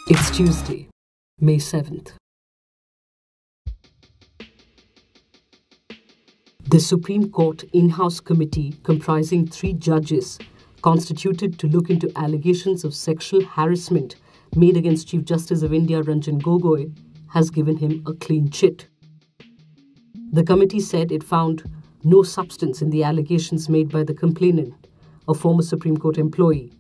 It's Tuesday, May 7th. The Supreme Court in-house committee comprising 3 judges constituted to look into allegations of sexual harassment made against Chief Justice of India Ranjan Gogoi has given him a clean chit. The committee said it found no substance in the allegations made by the complainant, a former Supreme Court employee.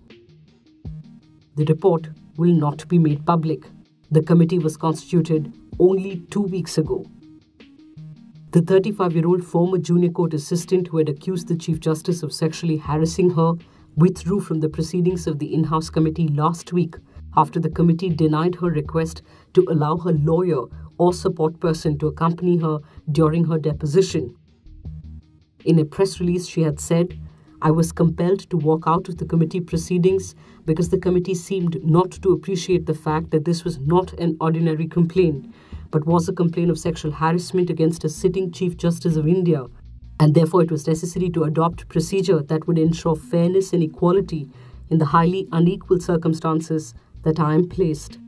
The report will not be made public. The committee was constituted only 2 weeks ago. The 35-year-old former junior court assistant who had accused the Chief Justice of sexually harassing her withdrew from the proceedings of the in-house committee last week after the committee denied her request to allow her lawyer or support person to accompany her during her deposition. In a press release, she had said, "I was compelled to walk out of the committee proceedings because the committee seemed not to appreciate the fact that this was not an ordinary complaint, but was a complaint of sexual harassment against a sitting Chief Justice of India, and therefore it was necessary to adopt procedure that would ensure fairness and equality in the highly unequal circumstances that I am placed."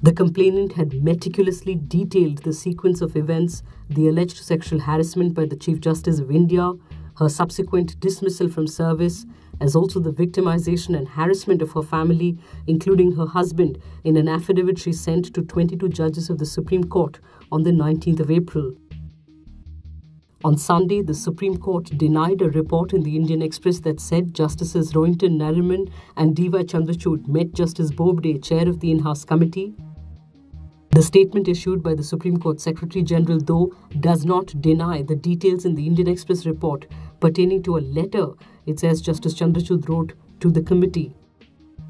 The complainant had meticulously detailed the sequence of events, the alleged sexual harassment by the Chief Justice of India, her subsequent dismissal from service, as also the victimization and harassment of her family, including her husband, in an affidavit she sent to 22 judges of the Supreme Court on the 19th of April. On Sunday, the Supreme Court denied a report in the Indian Express that said Justices Rohinton Nariman and D.Y. Chandrachud met Justice Bobde, chair of the in-house committee. The statement issued by the Supreme Court Secretary General, though, does not deny the details in the Indian Express report pertaining to a letter it says Justice Chandrachud wrote to the committee.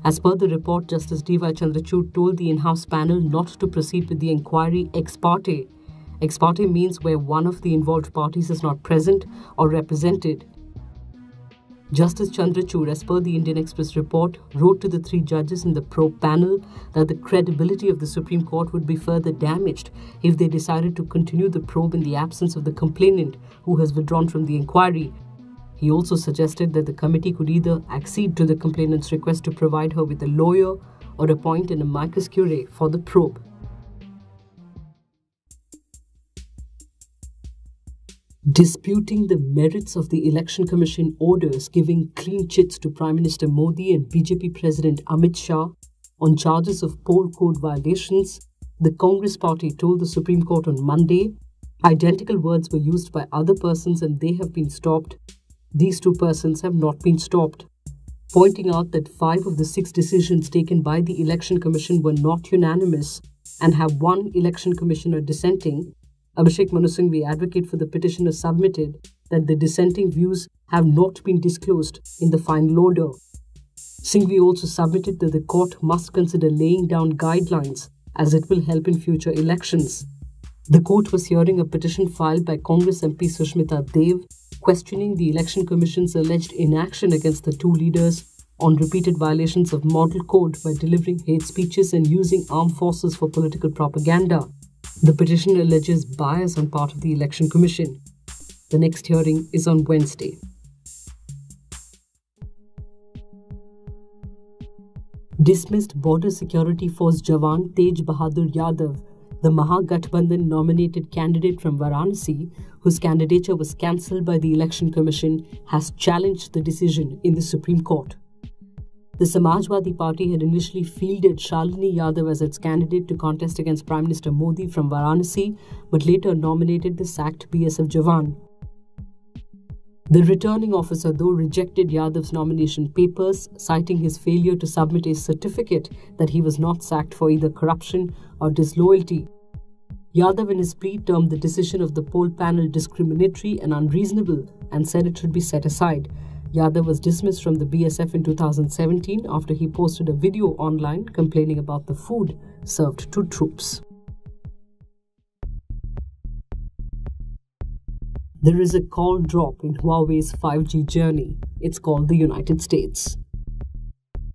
As per the report, Justice D.Y. Chandrachud told the in-house panel not to proceed with the inquiry ex parte. Ex parte means where one of the involved parties is not present or represented. Justice Chandrachud, as per the Indian Express report, wrote to the 3 judges in the probe panel that the credibility of the Supreme Court would be further damaged if they decided to continue the probe in the absence of the complainant, who has withdrawn from the inquiry. He also suggested that the committee could either accede to the complainant's request to provide her with a lawyer or appoint an amicus curiae for the probe. Disputing the merits of the Election Commission orders giving clean chits to Prime Minister Modi and BJP President Amit Shah on charges of poll code violations, the Congress party told the Supreme Court on Monday identical words were used by other persons and they have been stopped. These 2 persons have not been stopped, pointing out that 5 of the 6 decisions taken by the Election Commission were not unanimous and have 1 Election Commissioner dissenting. Abhishek Manu Singhvi, advocate for the petitioner, submitted that the dissenting views have not been disclosed in the final order. Singhvi also submitted that the court must consider laying down guidelines as it will help in future elections. The court was hearing a petition filed by Congress MP Smitha questioning the Election Commission's alleged inaction against the 2 leaders on repeated violations of model code by delivering hate speeches and using armed forces for political propaganda. The petition alleges bias on part of the Election Commission. The next hearing is on Wednesday. Dismissed Border Security Force Jawan Tej Bahadur Yadav, the Mahagathbandhan nominated candidate from Varanasi, whose candidature was cancelled by the Election Commission, has challenged the decision in the Supreme Court. The Samajwadi Party had initially fielded Shalini Yadav as its candidate to contest against Prime Minister Modi from Varanasi, but later nominated the sacked BSF Jawan. The returning officer, though, rejected Yadav's nomination papers, citing his failure to submit a certificate that he was not sacked for either corruption or disloyalty. Yadav in his plea termed the decision of the poll panel discriminatory and unreasonable and said it should be set aside. Yadav was dismissed from the BSF in 2017 after he posted a video online complaining about the food served to troops. There is a call drop in Huawei's 5G journey. It's called the United States.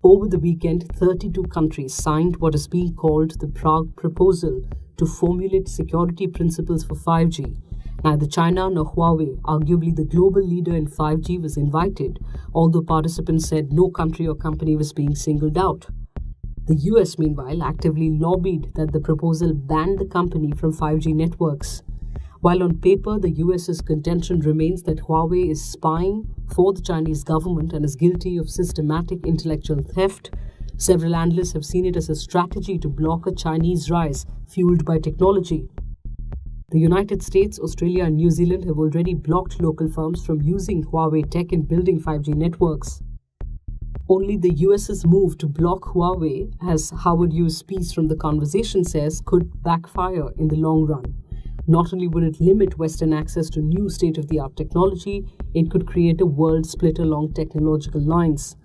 Over the weekend, 32 countries signed what is being called the Prague Proposal to formulate security principles for 5G. Neither China nor Huawei, arguably the global leader in 5G, was invited, although participants said no country or company was being singled out. The US, meanwhile, actively lobbied that the proposal ban the company from 5G networks. While on paper, the US's contention remains that Huawei is spying for the Chinese government and is guilty of systematic intellectual theft, several analysts have seen it as a strategy to block a Chinese rise fueled by technology. The United States, Australia, and New Zealand have already blocked local firms from using Huawei tech in building 5G networks. Only the US's move to block Huawei, as Howard Yu's piece from The Conversation says, could backfire in the long run. Not only would it limit Western access to new state-of-the-art technology, it could create a world split along technological lines.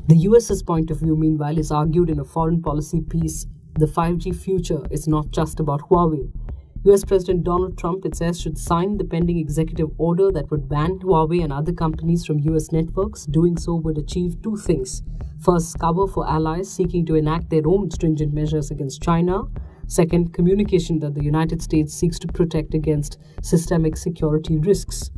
The US's point of view, meanwhile, is argued in a foreign policy piece. The 5G future is not just about Huawei. US President Donald Trump, it says, should sign the pending executive order that would ban Huawei and other companies from US networks. Doing so would achieve two things. First, cover for allies seeking to enact their own stringent measures against China. Second, communication that the United States seeks to protect against systemic security risks.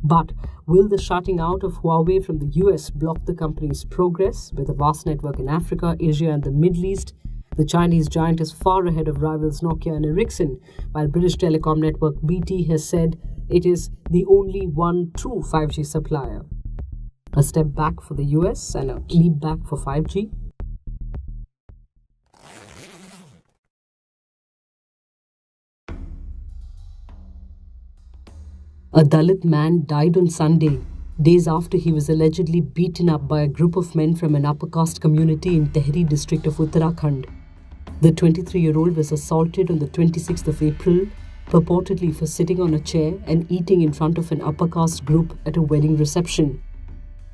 But will the shutting out of Huawei from the US block the company's progress? With a vast network in Africa, Asia, and the Middle East, the Chinese giant is far ahead of rivals Nokia and Ericsson, while British telecom network BT has said it is the only one true 5G supplier. A step back for the US and a leap back for 5G. A Dalit man died on Sunday, days after he was allegedly beaten up by a group of men from an upper caste community in Tehri district of Uttarakhand. The 23-year-old was assaulted on the 26th of April, purportedly for sitting on a chair and eating in front of an upper caste group at a wedding reception.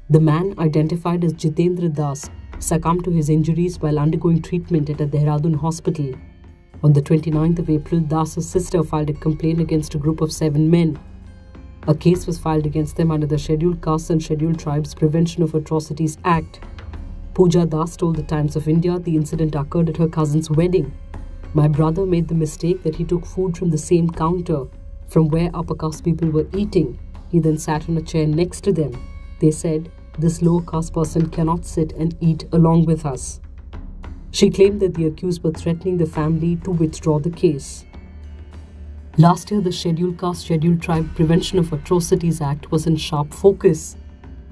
The man, identified as Jitendra Das, succumbed to his injuries while undergoing treatment at a Dehradun hospital. On the 29th of April, Das's sister filed a complaint against a group of 7 men. A case was filed against them under the Scheduled Castes and Scheduled Tribes Prevention of Atrocities Act. Pooja Das told the Times of India the incident occurred at her cousin's wedding. My brother made the mistake that he took food from the same counter from where upper caste people were eating. He then sat on a chair next to them. They said, this lower caste person cannot sit and eat along with us. She claimed that the accused were threatening the family to withdraw the case. Last year, the Scheduled Caste Scheduled Tribe Prevention of Atrocities Act was in sharp focus.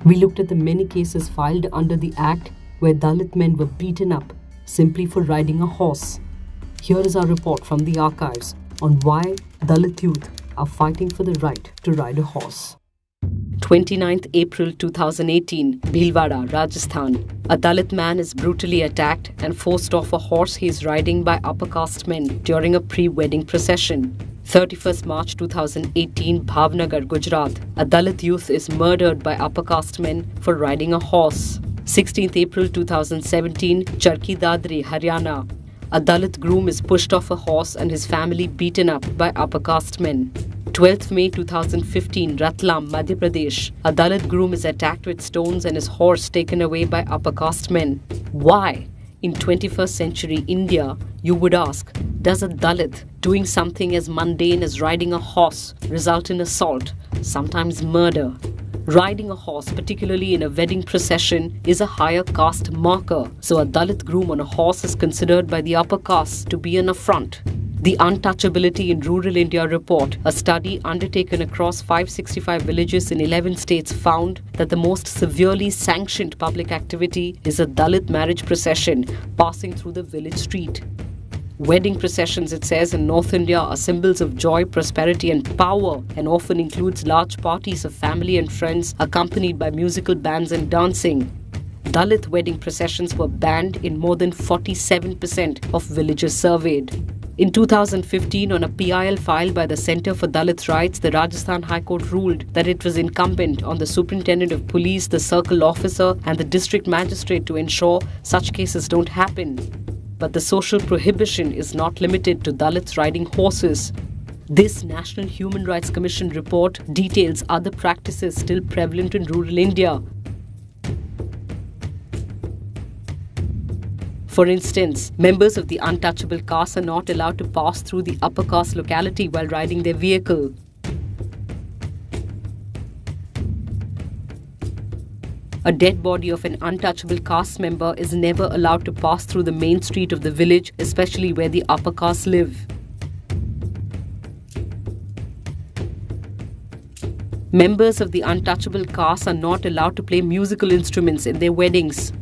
We looked at the many cases filed under the Act where Dalit men were beaten up simply for riding a horse. Here is our report from the archives on why Dalit youth are fighting for the right to ride a horse. 29th April 2018, Bhilwara, Rajasthan. A Dalit man is brutally attacked and forced off a horse he is riding by upper caste men during a pre-wedding procession. 31st March 2018, Bhavnagar, Gujarat. A Dalit youth is murdered by upper caste men for riding a horse. 16th April 2017, Charki Dadri, Haryana. A Dalit groom is pushed off a horse and his family beaten up by upper caste men. 12th May 2015, Ratlam, Madhya Pradesh. A Dalit groom is attacked with stones and his horse taken away by upper caste men. Why? In 21st century India, you would ask, does a Dalit doing something as mundane as riding a horse result in assault, sometimes murder? Riding a horse, particularly in a wedding procession, is a higher caste marker, so a Dalit groom on a horse is considered by the upper caste to be an affront. The Untouchability in Rural India report, a study undertaken across 565 villages in 11 states, found that the most severely sanctioned public activity is a Dalit marriage procession passing through the village street. Wedding processions, it says, in North India are symbols of joy, prosperity and power and often includes large parties of family and friends accompanied by musical bands and dancing. Dalit wedding processions were banned in more than 47% of villages surveyed. In 2015, on a PIL filed by the Centre for Dalit Rights, the Rajasthan High Court ruled that it was incumbent on the Superintendent of Police, the Circle Officer and the District Magistrate to ensure such cases don't happen. But the social prohibition is not limited to Dalits riding horses. This National Human Rights Commission report details other practices still prevalent in rural India. For instance, members of the untouchable caste are not allowed to pass through the upper caste locality while riding their vehicle. A dead body of an untouchable caste member is never allowed to pass through the main street of the village, especially where the upper castes live. Members of the untouchable caste are not allowed to play musical instruments in their weddings.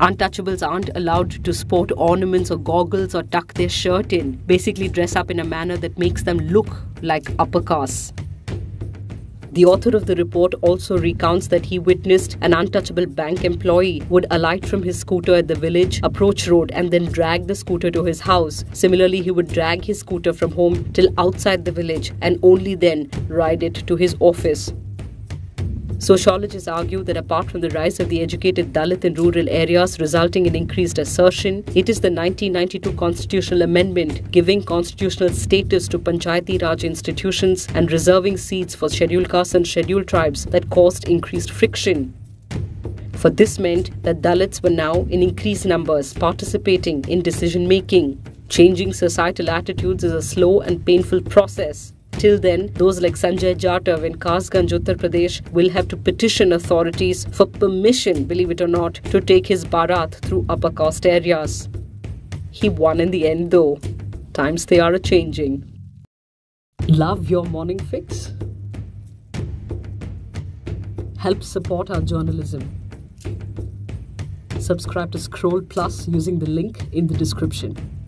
Untouchables aren't allowed to sport ornaments or goggles or tuck their shirt in, basically dress up in a manner that makes them look like upper castes. The author of the report also recounts that he witnessed an untouchable bank employee would alight from his scooter at the village approach road and then drag the scooter to his house. Similarly, he would drag his scooter from home till outside the village and only then ride it to his office. Sociologists argue that apart from the rise of the educated Dalit in rural areas resulting in increased assertion, it is the 1992 constitutional amendment giving constitutional status to Panchayati Raj institutions and reserving seats for scheduled castes and scheduled tribes that caused increased friction. For this meant that Dalits were now in increased numbers participating in decision making. Changing societal attitudes is a slow and painful process. Till then, those like Sanjay Jatav in Kasganj, Uttar Pradesh will have to petition authorities for permission, believe it or not, to take his barat through upper caste areas. He won in the end though. Times they are a-changing. Love your morning fix? Help support our journalism. Subscribe to Scroll Plus using the link in the description.